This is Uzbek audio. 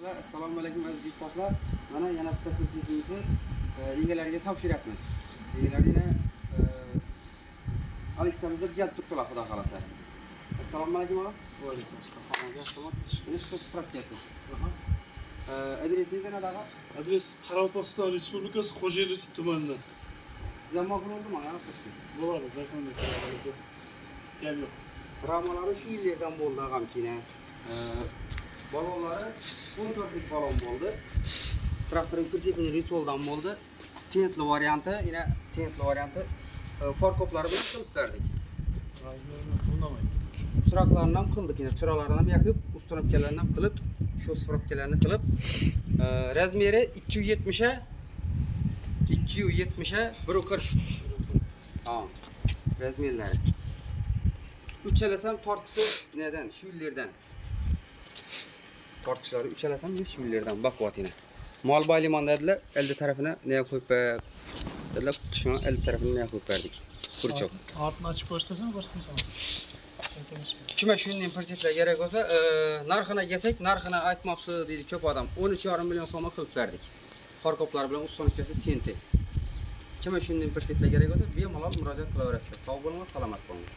Assalomu alaykum aziz yurtdoshlar. Mana yana bitta ko'prikimizni egalariga topshiryapmiz. Egalariga Aleksamizda kelib turibdilar, xudo xolasa. Assalomu alaykum aka. Va alaykum assalom. Yaxshimi? Meni shu spravkasiz. Adresingiz qanaqa? Adres Qoraqalpog'iston Respublikasi Xo'jayli tumanida. Sizga ma'qul bo'ldimi mana bu? Bo'ladi, zakonda qilamiz. Gap yo'q. Ramalari shu yillardan bo'ldi ag'amkina. Balonlari 14 balon bo'ldi. Traktorning pritsepini risoldan bo'ldi. Tentli varianti, yine tentli varianti farkoplari bilan qilib berdik. Chiroqlarni ham qildik, yine chiroqlarni ham yoqib, ustanobkalarni ham qilib, shu spravkalarni qilib, razmeri 270 ga 140. Ha, razmerlari. Uchalasam tortqisi nedan? Shu yerlardan. Tortqichlari uchalasam shu yerlardan baqvatina. Mol bayliman dedilar, elde tarafına ne koyup dediler, şu an elde tarafına ne koyup verdik. Kurçok. Altını açıp başlasana başka bir zaman. Kime şunun prinsipler gerek olsa, narxına gelsek, narxına aytmapsı dedi köp adam. 13,5 milyon so'mga qilib berdik. Farkoplar bilan ustanobkasi tenti. Kime şunun prinsipler gerek olsa, bemalol murojaat qilaverasiz. Sog' bo'ling, salomat bo'ling.